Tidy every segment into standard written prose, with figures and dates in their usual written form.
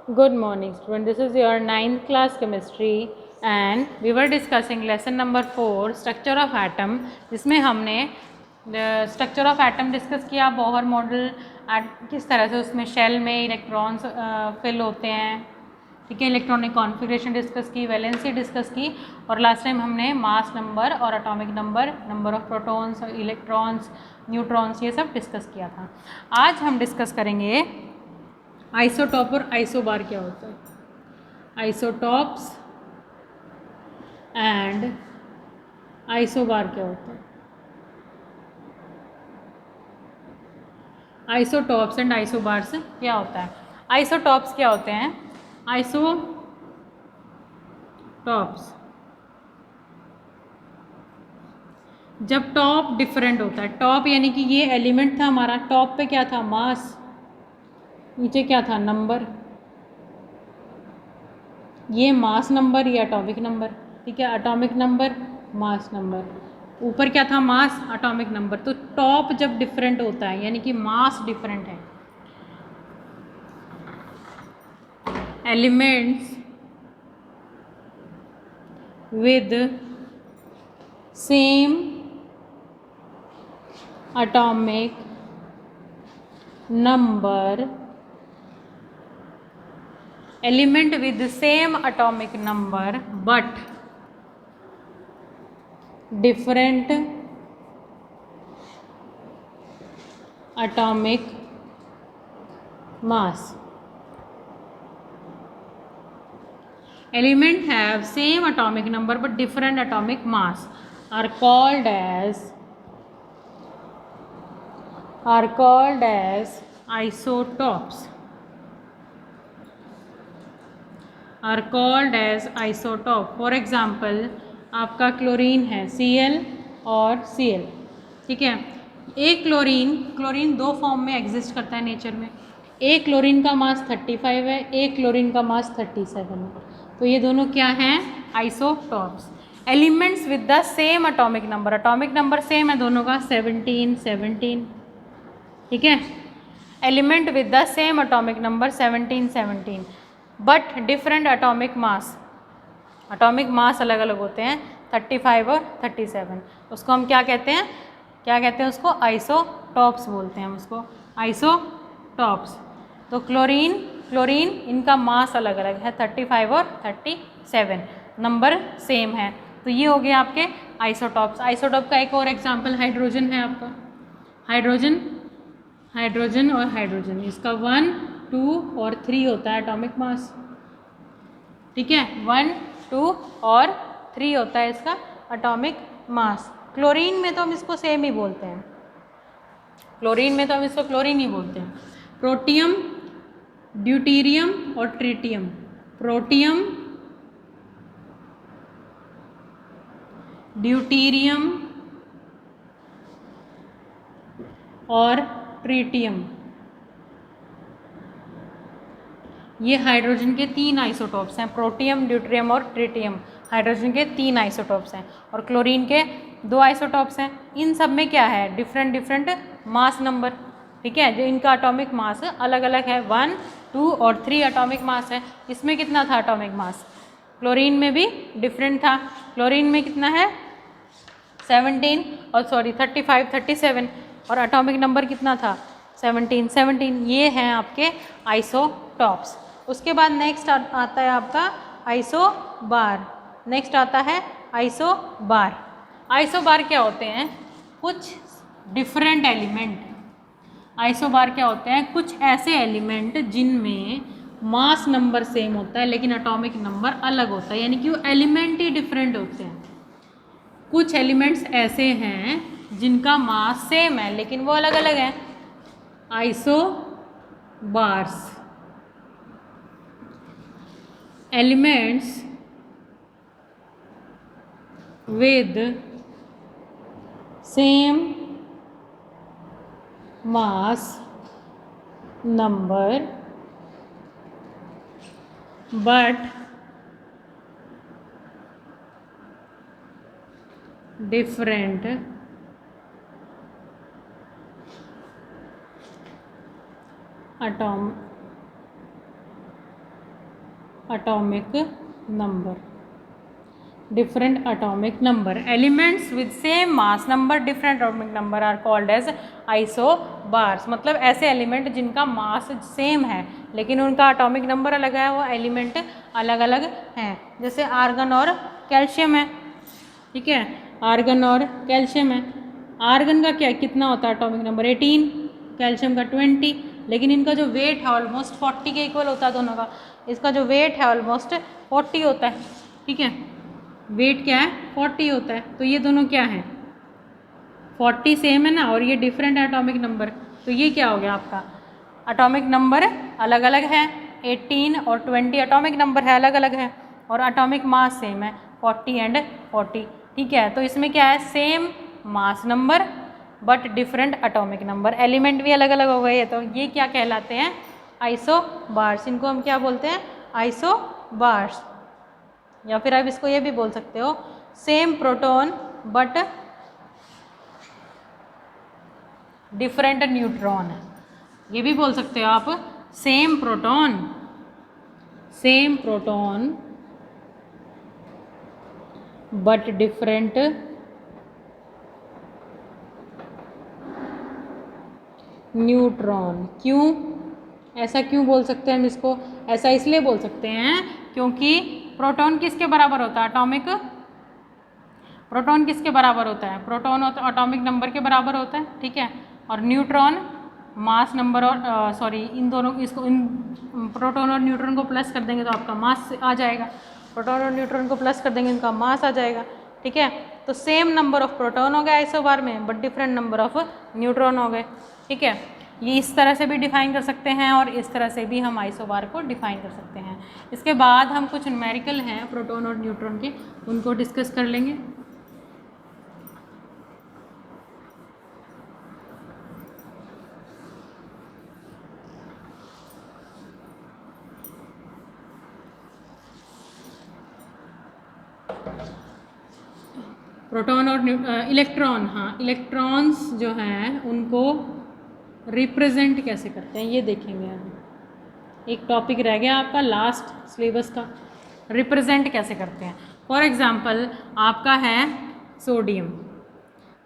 Good morning, student. This is your ninth class chemistry and we were discussing lesson number 4 structure of atom, जिसमें हमने structure of atom discuss किया, Bohr model, किस तरह से उसमें shell में electrons fill होते हैं, ठीक है, इलेक्ट्रॉनिक कॉन्फ़िगरेशन डिस्कस की, वैलेंसी डिस्कस की, और लास्ट टाइम हमने मास नंबर और atomic number, number of protons, electrons, neutrons, ये सब डिस्कस किया था। आज हम डिस्कस करेंगे आइसोटॉप और आइसोबार क्या होता है, आइसोटॉप्स एंड आइसोबार क्या होता है, आइसोटॉप्स एंड आइसोबार्स क्या होता है। आइसोटॉप्स क्या होते हैं? आइसोटॉप्स जब टॉप डिफरेंट होता है, टॉप यानी कि ये एलिमेंट था हमारा, टॉप पे क्या था? मास, नीचे क्या था? नंबर, ये मास नंबर, ये एटॉमिक नंबर, ठीक है, एटॉमिक नंबर, मास नंबर, ऊपर क्या था? मास, एटॉमिक नंबर। तो टॉप जब डिफरेंट होता है यानी कि मास डिफरेंट है, elements with same atomic number, element with the same atomic number but different atomic mass. Element have same atomic number but different atomic mass are called as isotopes, are called as isotope. For example, आपका chlorine है Cl और Cl, ठीक है। एक chlorine दो form में exist करता है नेचर में, एक क्लोरीन का मास 35 है, एक क्लोरीन का मास 37 है, तो ये दोनों क्या हैं? Isotopes. Elements with the same atomic number, atomic number same है दोनों का, 17, ठीक है। Element with the same atomic number 17 but different atomic mass, atomic mass अलग अलग होते हैं, 35 और 37, उसको हम क्या कहते हैं? उसको आइसोटॉप्स बोलते हैं, उसको आइसोटॉप्स। तो क्लोरीन इनका मास अलग अलग है, 35 और 37, नंबर सेम है, तो ये हो गए आपके आइसोटॉप्स। आइसोटॉप का एक और एग्जाम्पल हाइड्रोजन है आपका, हाइड्रोजन और हाइड्रोजन, इसका 1, 2 और 3 होता है एटॉमिक मास, ठीक है, 1, 2 और 3 होता है इसका एटॉमिक मास। क्लोरीन में तो हम इसको सेम ही बोलते हैं, क्लोरीन ही बोलते हैं। प्रोटियम, ड्यूटीरियम और ट्रिटियम, प्रोटियम, ड्यूटीरियम और ट्रिटियम, ये हाइड्रोजन के 3 आइसोटॉप्स हैं। प्रोटियम, ड्यूटेरियम और ट्रिटियम हाइड्रोजन के 3 आइसोटॉप्स हैं, और क्लोरीन के 2 आइसोटॉप्स हैं। इन सब में क्या है? डिफरेंट मास नंबर, ठीक है, जो इनका एटॉमिक मास अलग अलग है, 1, 2 और 3 एटॉमिक मास है। इसमें कितना था एटॉमिक मास? क्लोरीन में भी डिफरेंट था, क्लोरीन में कितना है? 35, 37, और एटॉमिक नंबर कितना था? 17। ये हैं आपके आइसोटॉप्स। उसके बाद नेक्स्ट आता है आपका आइसोबार, नेक्स्ट आता है आइसोबार। आइसोबार क्या होते हैं? कुछ डिफरेंट एलिमेंट, आइसोबार क्या होते हैं? कुछ ऐसे एलिमेंट जिनमें मास नंबर सेम होता है लेकिन एटॉमिक नंबर अलग होता है, यानी कि वो एलिमेंट ही डिफरेंट होते हैं। कुछ एलिमेंट्स ऐसे हैं जिनका मास सेम है लेकिन वो अलग अलग हैं, isobars. Elements with same mass number but different atomic number. Different atomic number. Elements with same mass number, different atomic number are called as isobars. मतलब ऐसे एलिमेंट जिनका मास सेम है लेकिन उनका एटॉमिक नंबर अलग है, वो एलिमेंट अलग अलग हैं. जैसे आर्गन और कैल्शियम है. ठीक है, आर्गन और कैल्शियम है. आर्गन का क्या कितना होता है एटॉमिक नंबर 18, कैल्शियम का 20, लेकिन इनका जो वेट है ऑलमोस्ट 40 के इक्वल होता है दोनों का. इसका जो वेट है ऑलमोस्ट 40 होता है. ठीक है, वेट क्या है 40 होता है. तो ये दोनों क्या है 40 सेम है ना, और ये डिफरेंट एटॉमिक नंबर. तो ये क्या हो गया आपका एटॉमिक नंबर अलग अलग है. 18 और 20 एटॉमिक नंबर है अलग अलग है, और एटॉमिक मास सेम है 40 एंड 40. ठीक है, तो इसमें क्या है same mass number but different atomic number. Element भी अलग अलग हो गए. तो ये क्या कहलाते हैं आइसोबार्स. इनको हम क्या बोलते हैं आइसोबार्स. या फिर आप इसको ये भी बोल सकते हो same proton but different neutron. ये भी बोल सकते हो आप same proton but different neutron. क्यों ऐसा क्यों बोल सकते हैं हम इसको? ऐसा इसलिए बोल सकते हैं क्योंकि प्रोटॉन किसके बराबर होता है एटॉमिक प्रोटॉन किसके बराबर होता है? प्रोटॉन एटॉमिक नंबर के बराबर होता है. ठीक है, और न्यूट्रॉन मास नंबर और इन दोनों इसको इन प्रोटॉन और न्यूट्रॉन को प्लस कर देंगे तो आपका मास आ जाएगा. प्रोटॉन और न्यूट्रॉन को प्लस कर देंगे इनका मास आ जाएगा. ठीक है, तो सेम नंबर ऑफ प्रोटॉन हो गए आइसोबार में but different number of neutron हो गए. ठीक है, ये इस तरह से भी डिफाइन कर सकते हैं और इस तरह से भी हम आइसोबार को डिफाइन कर सकते हैं. इसके बाद हम कुछ न्यूमेरिकल हैं प्रोटॉन और न्यूट्रॉन के, उनको डिस्कस कर लेंगे. प्रोटॉन और इलेक्ट्रॉन. हाँ, इलेक्ट्रॉन्स जो हैं उनको रिप्रेजेंट कैसे करते हैं ये देखेंगे हम. एक टॉपिक रह गया आपका लास्ट सिलेबस का, रिप्रेजेंट कैसे करते हैं. फॉर एग्जांपल आपका है सोडियम.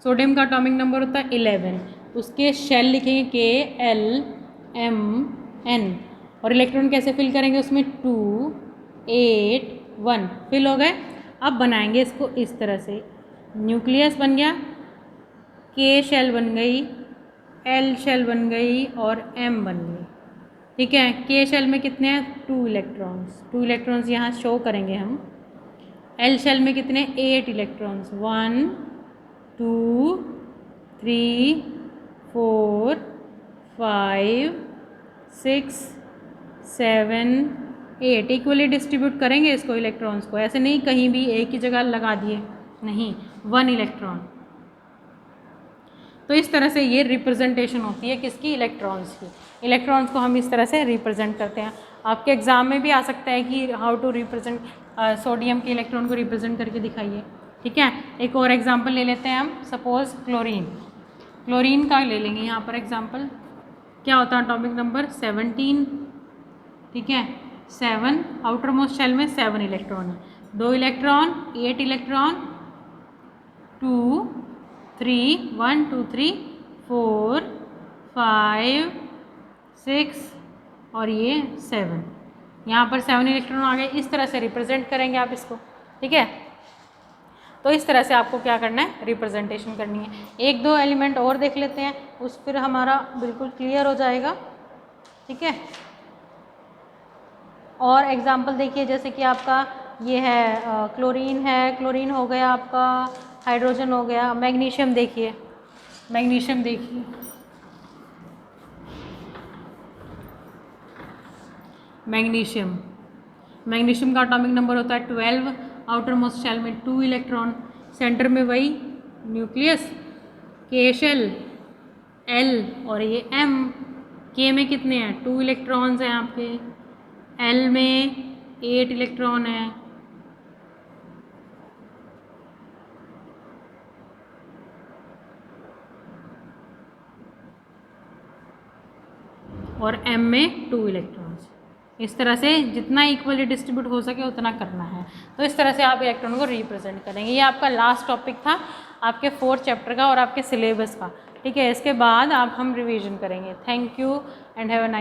सोडियम का एटॉमिक नंबर होता है 11. उसके शेल लिखेंगे KLMN और इलेक्ट्रॉन कैसे फिल करेंगे उसमें 2 8 1 फिल हो गए. अब बनाएंगे इसको इस तरह से. न्यूक्लियस बन गया, K शेल बन गई, L शेल बन गई और M बन गई. ठीक है, K शेल में कितने हैं 2 इलेक्ट्रॉन्स. 2 इलेक्ट्रॉन्स यहाँ शो करेंगे हम. L शेल में कितने 8 इलेक्ट्रॉन्स. 1 2 3 4 5 6 7 8 इक्वली डिस्ट्रीब्यूट करेंगे इसको इलेक्ट्रॉन्स को. ऐसे नहीं कहीं भी एक ही जगह लगा दिए, नहीं 1 इलेक्ट्रॉन. तो इस तरह से ये रिप्रेजेंटेशन होती है किसकी इलेक्ट्रॉन्स की. इलेक्ट्रॉन्स को हम इस तरह से रिप्रेजेंट करते हैं. आपके एग्जाम में भी आ सकता है कि हाउ टू रिप्रेजेंट सोडियम के इलेक्ट्रॉन को रिप्रेजेंट करके दिखाइए. ठीक है, एक और एग्जाम्पल ले लेते हैं हम. Suppose chlorine. क्लोरीन का ले लेंगे यहाँ पर एग्जाम्पल. क्या होता है एटॉमिक नंबर 17. ठीक है, 7 आउटर मोस्ट शेल में 7 इलेक्ट्रॉन है. 2 इलेक्ट्रॉन 8 इलेक्ट्रॉन 2 3 1 2 3 4 5 6 और ये 7. यहाँ पर 7 इलेक्ट्रॉन आ गए. इस तरह से रिप्रेजेंट करेंगे आप इसको. ठीक है, तो इस तरह से आपको क्या करना है रिप्रेजेंटेशन करनी है. एक दो एलिमेंट और देख लेते हैं, उस फिर हमारा बिल्कुल क्लियर हो जाएगा. ठीक है, और एग्जाम्पल देखिए जैसे कि आपका ये है क्लोरीन है. क्लोरीन हो गया आपका, हाइड्रोजन हो गया. मैग्नीशियम देखिए, मैग्नीशियम देखिए, मैग्नीशियम. मैग्नीशियम का एटॉमिक नंबर होता है 12. आउटर मोस्ट शेल में 2 इलेक्ट्रॉन, सेंटर में वही न्यूक्लियस, K शेल, L और ये M. K में कितने हैं 2 इलेक्ट्रॉन्स हैं आपके. L में 8 इलेक्ट्रॉन है. और M में 2 इलेक्ट्रॉन्स. इस तरह से जितना इक्वली डिस्ट्रीब्यूट हो सके उतना करना है। तो इस तरह से आप इलेक्ट्रॉन को रिप्रेजेंट करेंगे। ये आपका लास्ट टॉपिक था आपके 4th चैप्टर का और आपके सिलेबस का। ठीक है, इसके बाद आप हम रिवीजन करेंगे। Thank you and have a nice